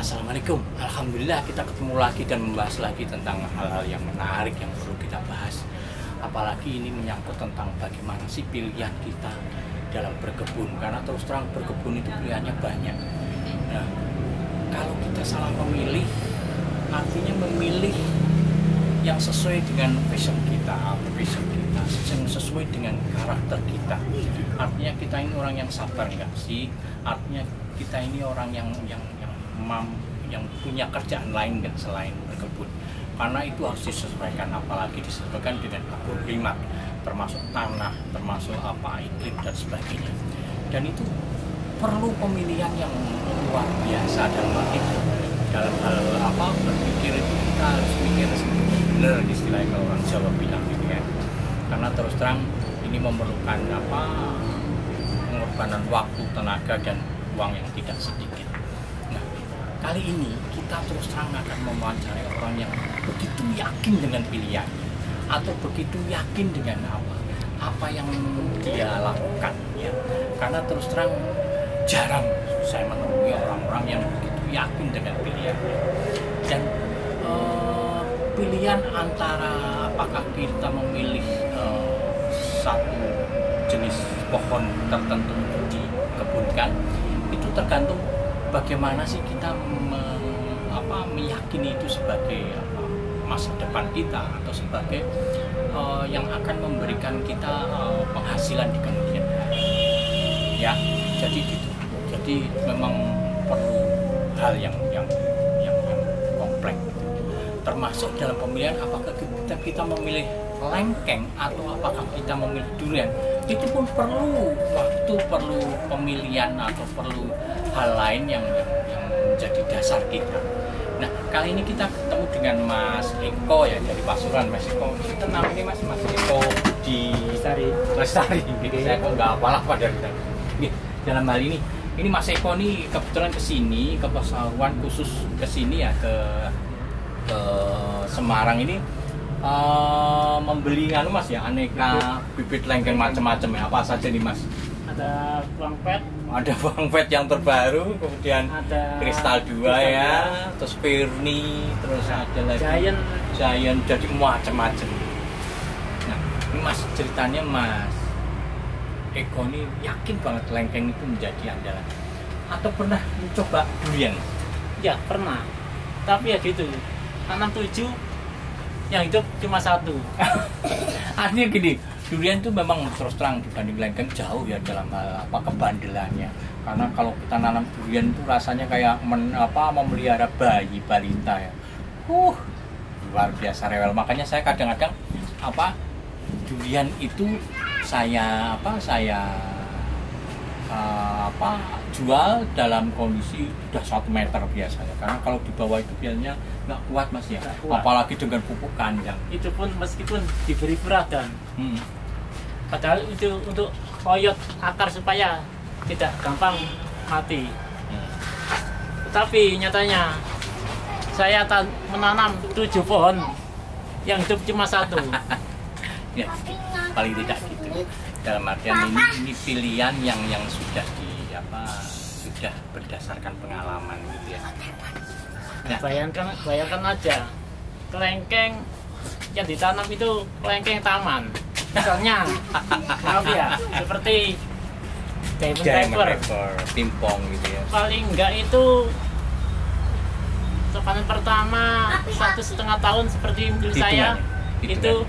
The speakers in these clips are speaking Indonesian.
Assalamualaikum. Alhamdulillah kita ketemu lagi dan membahas lagi tentang hal-hal yang menarik yang perlu kita bahas. Apalagi ini menyangkut tentang bagaimana sih pilihan kita dalam berkebun. Karena terus terang berkebun itu pilihannya banyak. Nah, kalau kita salah memilih, artinya memilih yang sesuai dengan passion kita, yang sesuai dengan karakter kita. Artinya kita ini orang yang sabar enggak sih? Artinya kita ini orang yang punya kerjaan lain kan selain berkebun, karena itu harus disesuaikan, apalagi disesuaikan dengan agroklimat, termasuk tanah, termasuk iklim dan sebagainya. Dan itu perlu pemilihan yang luar biasa dalam hal berpikir itu kita harus mikir benar, istilahnya kalau orang Jawa bilang gitu ya. Karena terus terang ini memerlukan pengorbanan waktu, tenaga dan uang yang tidak sedikit. Kali ini kita terus terang akan mewawancarai orang yang begitu yakin dengan pilihannya, atau begitu yakin dengan apa yang dia lakukan ya. Karena terus terang jarang saya menemui orang-orang yang begitu yakin dengan pilihannya. Dan pilihan antara apakah kita memilih satu jenis pohon tertentu untuk dikebunkan, itu tergantung bagaimana sih kita meyakini itu sebagai masa depan kita, atau sebagai yang akan memberikan kita penghasilan di kemudian hari. Ya, jadi gitu. Jadi memang perlu hal yang kompleks. Termasuk dalam pemilihan apakah kita memilih lengkeng atau apakah kita memilih durian. Itu pun perlu waktu, perlu pemilihan, atau perlu hal lain yang menjadi dasar kita. Nah, kali ini kita ketemu dengan Mas Eko ya, dari Pasuruan. Mas Eko, kita namanya Mas Eko di Lestari. Saya kok nggak apalah pada kita. Dalam hal ini Mas Eko nih kebetulan kesini ke Pasuruan, khusus kesini ya ke Semarang ini. Membeli Mas ya, aneka bibit lengkeng macam-macam ya. Apa saja nih Mas? Ada Bang Pet yang terbaru, kemudian ada Kristal 2 ya, terus Perni, terus ada lagi Giant, jadi macam-macam. Nah, ini Mas ceritanya Mas Eko ini yakin banget lengkeng itu menjadi andalan. Atau pernah mencoba durian? Ya pernah, tapi ya gitu, tanam 7 yang hidup cuma 1. Artinya gini, durian itu memang terus terang dibanding lengkeng jauh ya dalam hal kebandelannya. Karena kalau kita nanam durian itu rasanya kayak memelihara bayi balita ya. Luar biasa rewel. Makanya saya kadang-kadang durian itu saya jual dalam kondisi udah 1 meter biasanya, karena kalau di bawah itu biasanya nggak kuat Mas ya, apalagi dengan pupuk kandang. Itu pun meskipun diberi peradan, padahal itu untuk koyot akar supaya tidak gampang mati. Tetapi nyatanya saya menanam 7 pohon yang hidup cuma 1. Ya, paling tidak gitu. Dalam artian ini pilihan yang sudah sudah berdasarkan pengalaman gitu ya. Nah, bayangkan aja, kelengkeng yang ditanam itu kelengkeng taman. Misalnya, maaf ya, seperti Diamond Pepper, Pimpong gitu ya. Paling enggak itu panen pertama 1,5 tahun seperti milik saya itu,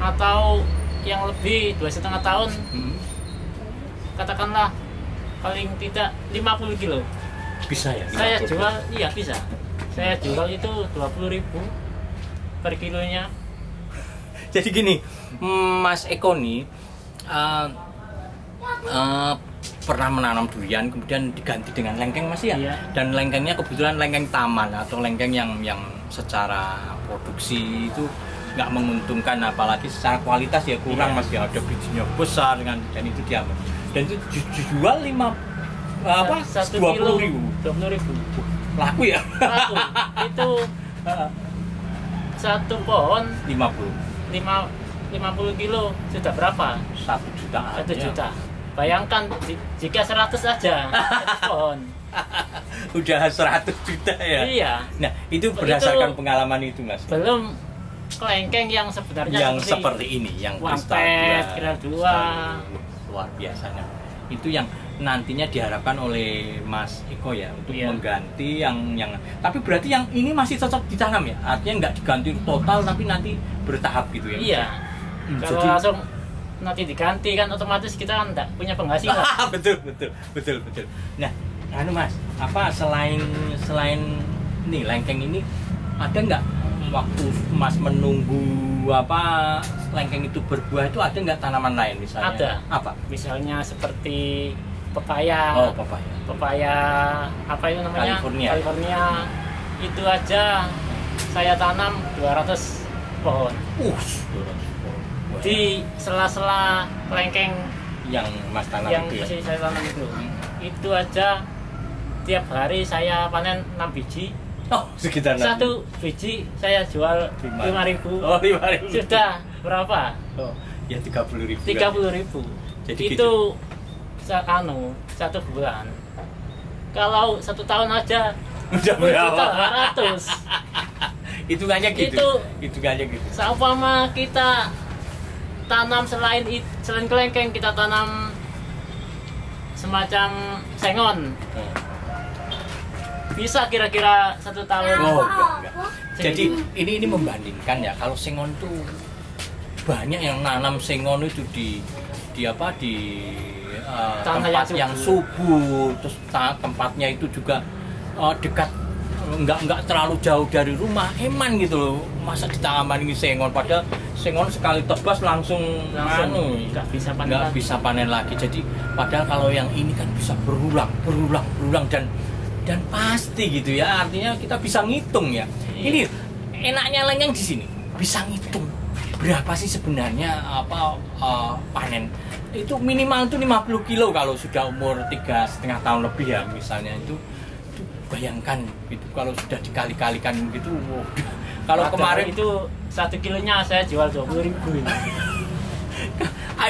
atau yang lebih 2,5 tahun, katakanlah paling tidak 50 kilo. Bisa ya? Saya jual, iya bisa. Saya jual itu 20.000 per kilonya. Jadi gini, Mas Eko nih pernah menanam durian, kemudian diganti dengan lengkeng Mas ya? Iya. Dan lengkengnya kebetulan lengkeng taman atau lengkeng yang secara produksi itu nggak menguntungkan, apalagi secara kualitas ya kurang Mas ya, ada bijinya besar dan itu diambil. Dan itu dijual 20.000. Laku ya? Laku. Itu 1 pohon 50 kilo sudah berapa? 1 juta. 1 juta. Bayangkan jika 100 saja pohon. Udah 100 juta ya. Iya. Nah, itu berdasarkan pengalaman itu, Mas. Belum kelengkeng yang sebenarnya Yang seperti ini, yang Wampet, Kira 2. Luar biasanya. Itu yang nantinya diharapkan oleh Mas Eko ya untuk mengganti yang tapi berarti yang ini masih cocok ditanam ya, artinya nggak diganti total tapi nanti bertahap gitu ya. Iya. Kalau jadi, langsung nanti diganti kan otomatis kita kan nggak punya penghasilan. betul. Nah, Mas, apa selain nih lengkeng ini ada nggak waktu Mas menunggu apa lengkeng itu berbuah itu ada nggak tanaman lain misalnya? Ada. Apa? Misalnya seperti pepaya. Oh, pepaya. Pepaya apa itu namanya? California. Itu aja saya tanam 200 pohon. 200 pohon. Di sela-sela kelengkeng yang Mas tanam yang itu. masih saya tanam itu. Itu aja tiap hari saya panen 6 biji. Oh, sekitar 6. Satu biji saya jual 5.000. Oh, 5.000. Sudah berapa? Oh, ya 30.000. 30.000. Jadi itu gitu. Satu bulan. Kalau 1 tahun aja udah berapa? 200. Hitungannya gitu. Hitungannya gitu. Seumpama kita tanam selain kelengkeng kita tanam semacam sengon. Bisa kira-kira 1 tahun. Oh, enggak. Jadi ini membandingkan ya, kalau sengon tuh banyak yang nanam sengon itu di tempat yang subur, terus tempatnya itu juga dekat, enggak terlalu jauh dari rumah, eman gitu loh. Masa ditanam ini sengon, padahal sengon sekali tebas langsung nggak bisa panen lagi. Jadi padahal kalau yang ini kan bisa berulang dan pasti gitu ya, artinya kita bisa ngitung ya. Ini enaknya lengkeng di sini bisa ngitung berapa sih sebenarnya panen itu minimal tuh 50 kilo kalau sudah umur 3,5 tahun lebih ya misalnya itu bayangkan gitu kalau sudah dikali-kalikan gitu. Kalau kemarin itu 1 kilonya saya jual 20.000.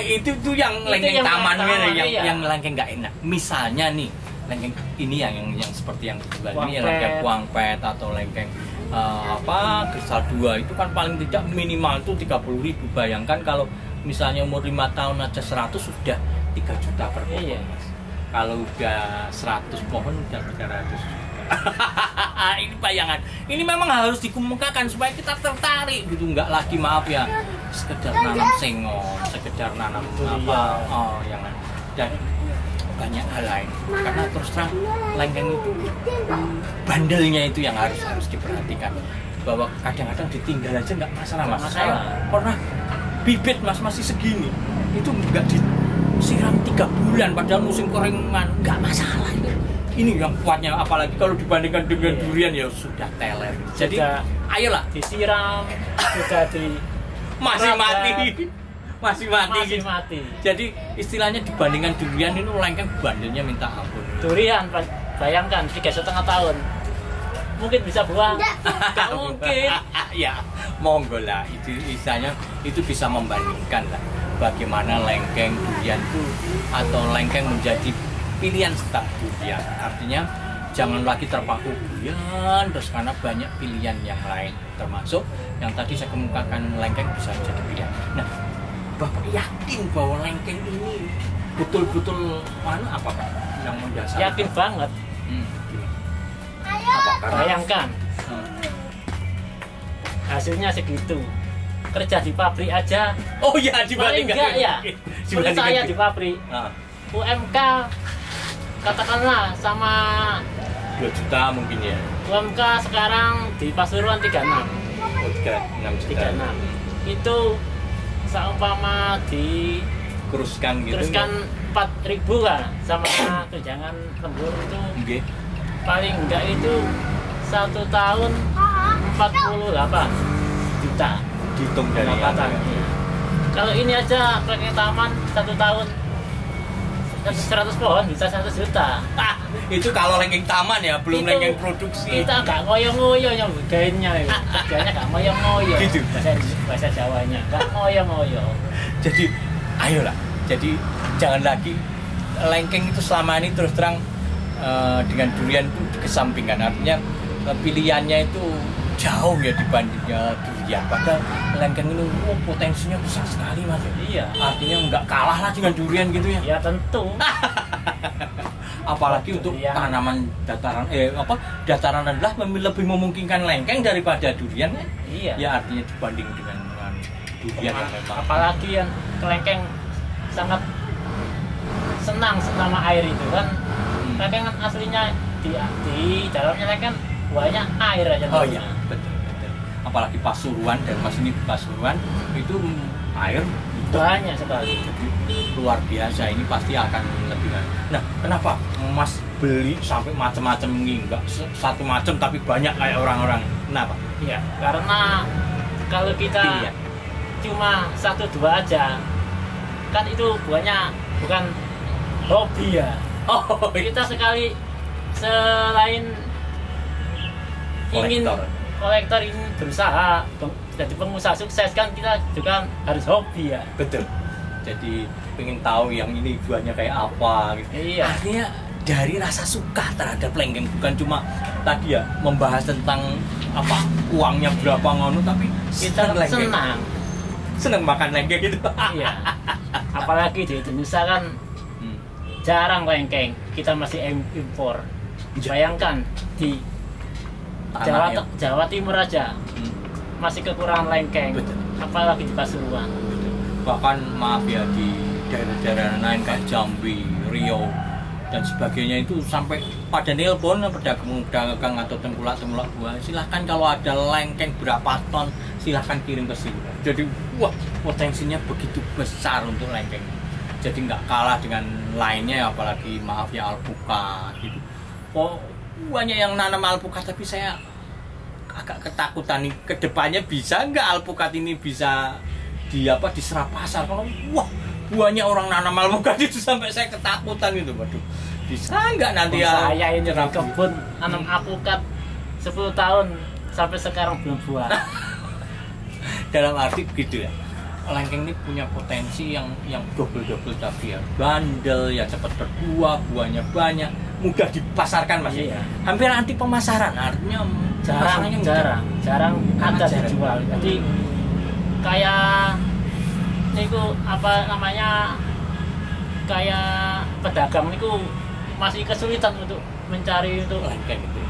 itu tuh yang lengkeng taman yang lengkeng nggak enak. Misalnya nih lengkeng ini yang seperti yang kedua ini lengkeng Wampet atau lengkeng kristal 2 itu kan paling tidak minimal tuh 30.000. Bayangkan kalau misalnya umur 5 tahun aja 100 sudah 3 juta per pohon. Iya. Kalau udah 100 pohon udah 300 juta. Ini bayangan. Ini memang harus dikemukakan supaya kita tertarik gitu, nggak lagi maaf ya sekedar nanam sengon, sekedar nanam yang dan banyak hal lain. Karena terus terang lengkeng itu bandelnya itu yang harus diperhatikan, bahwa kadang-kadang ditinggal aja nggak masalah Mas. Saya pernah bibit Mas masih segini itu nggak disiram 3 bulan padahal musim keringan, nggak masalah itu. Ini yang kuatnya, apalagi kalau dibandingkan dengan durian ya sudah teler. Jadi ayolah disiram sudah masih mati. Jadi istilahnya dibandingkan durian ini lengkeng bandelnya minta ampun. Durian bayangkan 3,5 tahun mungkin bisa buah. Nggak mungkin. Ya monggo lah, itu istilahnya itu bisa membandingkan lah bagaimana lengkeng durian itu atau lengkeng menjadi pilihan setelah durian. Artinya jangan lagi terpaku durian terus, karena banyak pilihan yang lain, termasuk yang tadi saya kemukakan lengkeng bisa jadi pilihan. Nah, Bapak yakin bahwa lengkeng ini betul-betul apa Pak yang mendasar? Yakin banget. Bayangkan hasilnya segitu, kerja di pabrik aja. Oh ya, dibandingkan ya. Seperti saya di pabrik. UMK katakanlah sama 2 juta mungkin ya. UMK sekarang di Pasuruan 36. Oh, 36 juta. 36. Itu seumpama kuruskan gitu. Teruskan 4.000 kan sama tunjangan lembur itu. Okay. Paling enggak itu 1 tahun 48 juta. Dihitung dari Kalau ini aja pakai taman 1 tahun 100 pohon bisa 1 juta. Itu kalau lengkeng taman ya, belum lengkeng produksi. Kita nggak ngoyo-ngoyo yang bedanya ya. Kerjanya nggak ngoyo-ngoyo. Gitu. Bahasa Jawanya nggak ngoyo-ngoyo. Jadi ayolah. Jadi jangan lagi lengkeng itu selama ini terus terang dengan durian itu dikesampingkan, artinya pilihannya itu jauh ya dibandingnya durian. Padahal lengkeng ini potensinya besar sekali Mas. Iya. Artinya nggak kalah lah dengan durian gitu ya. Ya tentu. Apalagi untuk tanaman dataran rendah lebih memungkinkan lengkeng daripada durian. Iya. Ya artinya dibanding dengan durian yang memang. Apalagi yang kelengkeng sangat senang sama air itu kan. Lengkeng kan aslinya di dalamnya lengkeng banyak air aja. Oh iya, betul. Apalagi Pasuruan, dan Mas ini di Pasuruan itu air banyak sekali. Luar biasa, ini pasti akan lebih. Nah, kenapa Mas beli sampai macam-macam ini, enggak satu macam tapi banyak kayak orang-orang? Kenapa? Iya, karena kalau kita cuma 1-2 aja, kan itu bukan hobi ya. Oh, kita sekali selain ingin kolektor ini berusaha jadi pengusaha sukses kan, kita juga harus hobi ya. Betul. Jadi pengen tahu yang ini buahnya kayak apa gitu. Iya. Artinya dari rasa suka terhadap lengkeng, bukan cuma tadi ya membahas tentang apa uangnya berapa ngono, tapi kita senang makan lengkeng gitu. Iya. Apalagi di Indonesia kan jarang lengkeng, kita masih impor. Bayangkan di Jawa Timur aja masih kekurangan lengkeng. Betul. Apalagi di Pasuruan. Bahkan maaf ya, di daerah-daerah lain kayak Jambi, Riau dan sebagainya itu sampai pada nelpon pedagang atau tengkulak buah, silahkan kalau ada lengkeng berapa ton silahkan kirim ke sini. Jadi wah, potensinya begitu besar untuk lengkeng. Jadi nggak kalah dengan lainnya, apalagi maaf ya alpukat gitu. Oh, banyak yang nanam alpukat, tapi saya agak ketakutan nih kedepannya bisa nggak alpukat ini bisa diserap pasar. Kalau wah banyak orang nanam alpukat itu sampai saya ketakutan gitu. Waduh, bisa nggak nanti saya ini di kebun nanam alpukat 10 tahun sampai sekarang belum buah. Dalam arti gitu ya, lengkeng ini punya potensi yang double tapi ya bandel ya, cepat berbuah, buahnya banyak, mudah dipasarkan Mas. Iya. Hampir anti pemasaran, artinya jarang ada dijual. Jadi kayak niku apa namanya, kayak pedagang niku masih kesulitan untuk mencari untuk lengkeng gitu.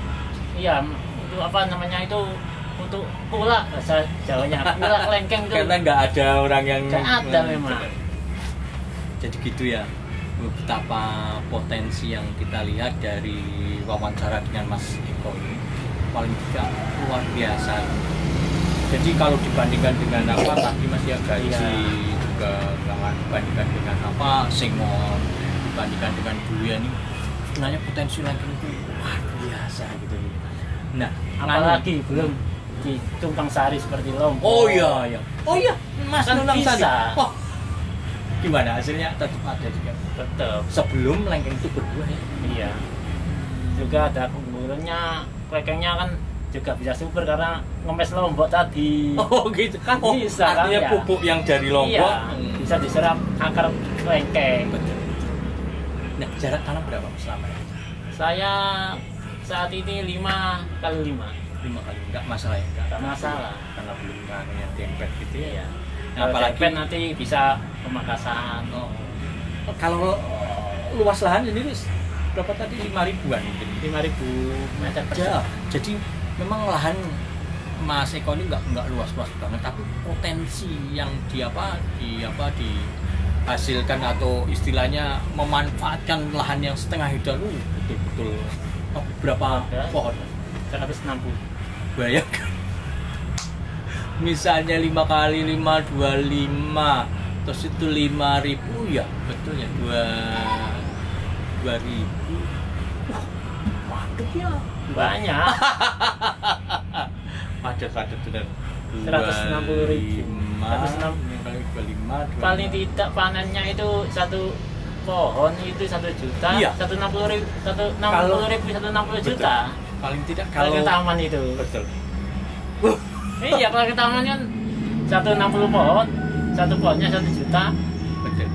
Iya, untuk apa namanya itu, untuk pula bahasa Jawanya, pula lengkeng itu. Karena nggak ada orang yang nggak ada memang. Jadi gitu ya, betapa potensi yang kita lihat dari wawancara dengan Mas Eko ini paling tidak luar biasa. Jadi kalau dibandingkan dengan apa tadi Mas ya, gaji juga jangan dibandingkan dengan apa sengon, dibandingkan dengan durian ini, sebenarnya potensi lengkeng itu luar biasa gitu. Nah, apalagi belum di tumpang sari seperti Lombok. Oh iya. Mas kan tumpang sari. Wah, gimana hasilnya? Tetap ada juga. Tetap. Sebelum lengkeng itu berbuah ya. Iya. Juga ada keunggulannya, lengkengnya kan juga bisa subur karena ngemes Lombok tadi. Oh gitu Kan bisa kan artinya ya. pupuk yang dari Lombok bisa diserap akar lengkeng. Betul. Nah, jarak tanam berapa selama ini? Saya saat ini 5x5. 5 kali, enggak masalah ya? Enggak masalah. Karena belum yang dempet gitu ya. Iya. Nah, apalagi nanti bisa pemakasan. Kalau luas lahan ini berapa tadi? 5.000-an mungkin. 5.000 meter persegi. Jadi memang lahan Mas Eko ini enggak luas-luas banget, tapi potensi yang dihasilkan atau istilahnya memanfaatkan lahan yang setengah hektar betul-betul. Berapa pohon? 160. Bayangkan. Misalnya 5 kali 5 25, terus itu 5.000 ya, betul ya, 2.000. Wah, padat ya. Banyak. Padat benar. 160.000. 160 paling tidak panennya itu satu pohon itu 1 juta. Iya. 160.000 juta. Paling tidak Kalau ke taman itu. Betul. Iya, kalau ke taman kan 160 pohon, satu pohonnya 1 juta. Betul.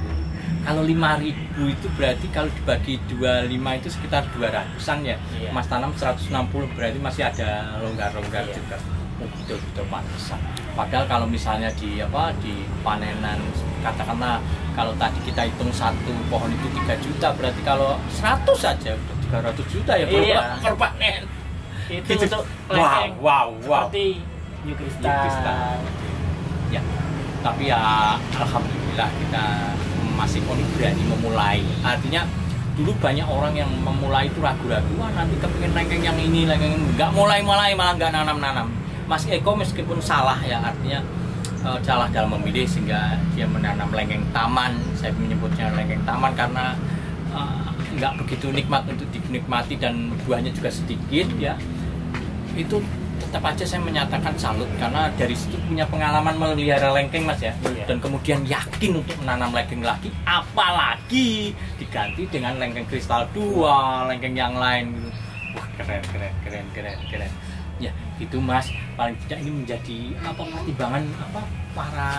Kalau 5.000 itu berarti kalau dibagi 25 itu sekitar 200-an ya. Iya. Mas tanam 160 berarti masih ada longgar-longgar Iya. juga. Oh betul-betul pantesan. Padahal kalau misalnya di panenan katakanlah kalau tadi kita hitung satu pohon itu 3 juta berarti kalau 100 saja udah 300 juta ya Iya. per panen. Itu Gitu. untuk Wow, lengkeng wow. seperti New New Crystal. Crystal. Ya, tapi ya alhamdulillah kita masih berani memulai. Artinya dulu banyak orang yang memulai itu ragu-ragu, wah nanti kepingin lengkeng yang ini, lengkeng ini. Nggak mulai malah nggak nanam-nanam. Mas Eko meskipun salah ya, artinya salah dalam memilih sehingga dia menanam lengkeng taman. Saya menyebutnya lengkeng taman karena nggak begitu nikmat untuk dinikmati dan buahnya juga sedikit ya. Itu tetap aja saya menyatakan salut karena dari situ punya pengalaman melihara lengkeng Mas ya. Iya. Dan kemudian yakin untuk menanam lengkeng lagi, apalagi diganti dengan lengkeng kristal 2, lengkeng yang lain gitu. Wah, keren. Ya, itu Mas, paling tidak ini menjadi pertimbangan para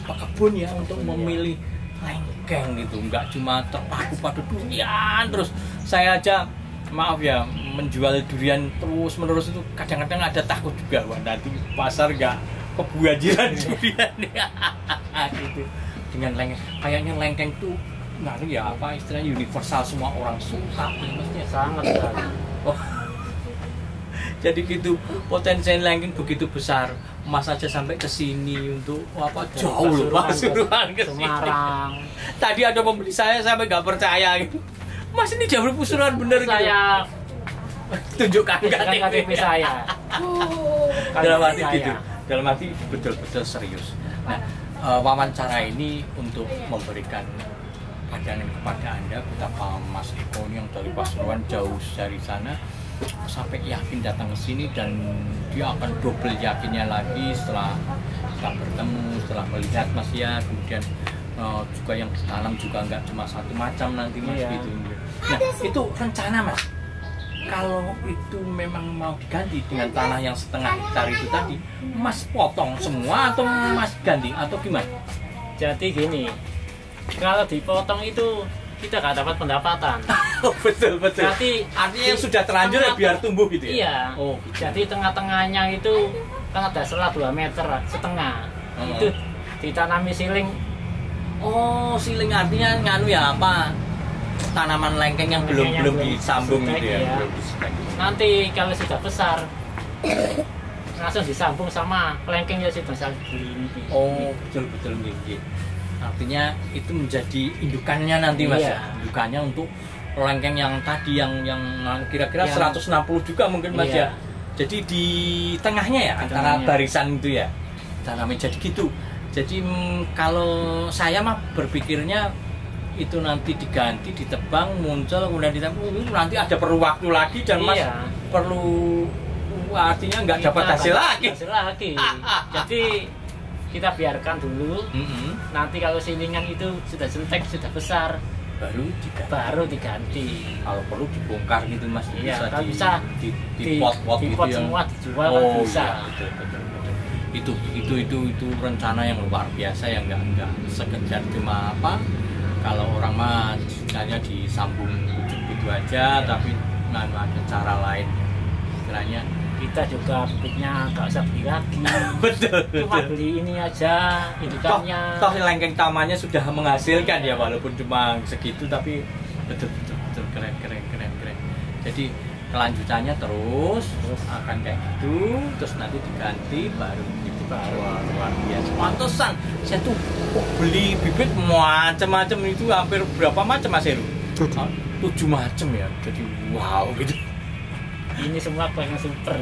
pekebun ya untuk memilih lengkeng gitu. Enggak cuma terpaku pada durian terus. Saya aja maaf ya, menjual durian terus menerus itu kadang-kadang ada takut juga, wah nanti pasar nggak kebanjiran durian gitu. Dengan lengkeng, kayaknya lengkeng tuh nggak ya istilahnya universal, semua orang suka ya, maksudnya Sangat sekali. oh. Jadi gitu, potensi lengkeng begitu besar. Mas aja sampai ke sini untuk jauh loh Pasuruan ke sini. Semarang. Tadi ada pembeli saya sampai nggak percaya gitu. Mas ini Jamur Pasuruan bener gitu. Saya Tunjukkan KTP saya. Dalam arti gitu. Dalam arti betul-betul serius. Nah, wawancara ini untuk memberikan pandangan kepada Anda betapa Mas Eko yang dari Pasuruan jauh dari sana sampai yakin datang ke sini, dan dia akan double yakinnya lagi setelah kita bertemu, setelah melihat Mas ya, kemudian juga yang ditanam juga nggak cuma satu macam nanti Mas Iya. gitu. Nah itu rencana Mas, kalau itu memang mau diganti dengan tanah yang setengah hektar itu tadi, Mas potong semua atau Mas ganti atau gimana? Jadi gini, kalau dipotong itu kita nggak dapat pendapatan. Betul. Berarti Artinya yang sudah terlanjur ya biar tumbuh gitu ya? Iya. Oh, Jadi tengah-tengahnya itu kan ada selah 2,5 meter. Itu ditanami siling. Oh, siling artinya nganu ya tanaman lengkeng yang belum disambung gitu ya, ya. belum distek. Nanti kalau sudah besar langsung disambung sama lengkeng yang sudah begini. Oh, betul gitu. Artinya itu menjadi indukannya nanti Mas Iya. ya. Indukannya untuk lengkeng yang tadi yang kira-kira Yang 160 juga mungkin Mas iya. ya. Jadi di tengahnya ya, Di antara tengahnya. barisan itu ya. Tanamnya jadi gitu. Jadi kalau saya mah berpikirnya itu nanti diganti, ditebang, muncul, kemudian ditebang, nanti ada perlu waktu lagi dan Mas Iya. perlu artinya nggak dapat hasil lagi. Jadi kita biarkan dulu. Mm-mm. Nanti kalau silingan itu sudah sentek, sudah besar, baru diganti. Kalau perlu dibongkar gitu Mas, Iya, kalau di bisa di pot-pot gitu dipot ya. semua dijual kan Oh bisa. iya, betul. Itu rencana yang luar biasa yang nggak sekedar cuma kalau orang mah misalnya disambung gitu aja, tapi nggak ada cara lain istilahnya. Kita juga bibitnya nggak usah beli lagi. Betul. Cuma beli ini aja, indukannya. Toh lengkeng tamannya sudah menghasilkan ya, walaupun cuma segitu, tapi betul keren. Jadi kelanjutannya terus akan kayak gitu, terus nanti diganti baru gitu. Luar biasa. Pantesan saya tuh beli bibit macam-macam itu hampir berapa macam Mas Heru? 7 macam ya. Jadi wow gitu. Ini semua pengen super.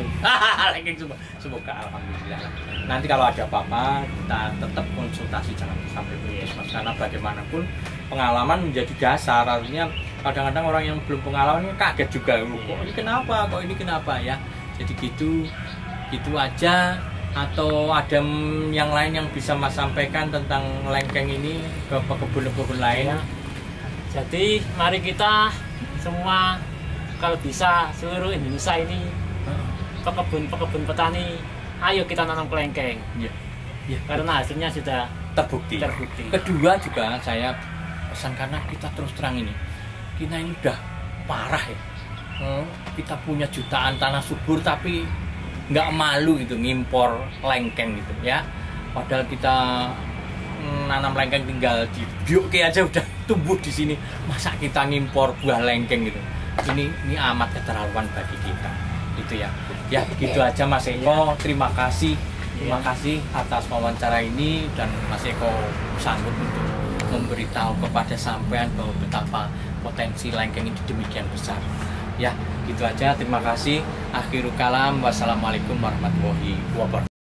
Lengkeng semoga alhamdulillah. Nanti kalau ada apa-apa kita tetap konsultasi, jangan sampai putus Mas, karena bagaimanapun pengalaman menjadi dasar. Artinya kadang-kadang orang yang belum pengalaman kaget juga, kok ini kenapa ya. Jadi gitu aja. Atau ada yang lain yang bisa Mas sampaikan tentang lengkeng ini ke pekebun-pekebun lain? Jadi mari kita semua, kalau bisa seluruh Indonesia ini pekebun petani, ayo kita nanam kelengkeng. Iya. Karena hasilnya sudah terbukti. Kedua juga saya pesan, karena kita terus terang ini, kita ini udah parah ya. Kita punya jutaan tanah subur tapi nggak malu gitu ngimpor lengkeng gitu ya. Padahal kita nanam lengkeng tinggal di bioke aja udah tumbuh di sini. Masa kita ngimpor buah lengkeng gitu? Ini amat keterlaluan bagi kita. Itu ya. Ya gitu aja Mas Eko. Terima kasih. Terima kasih atas wawancara ini, dan Mas Eko sanggup untuk memberitahu kepada sampean bahwa betapa potensi lengkeng ini demikian besar. Ya, gitu aja. Terima kasih. Akhirul kalam. Wassalamualaikum warahmatullahi wabarakatuh.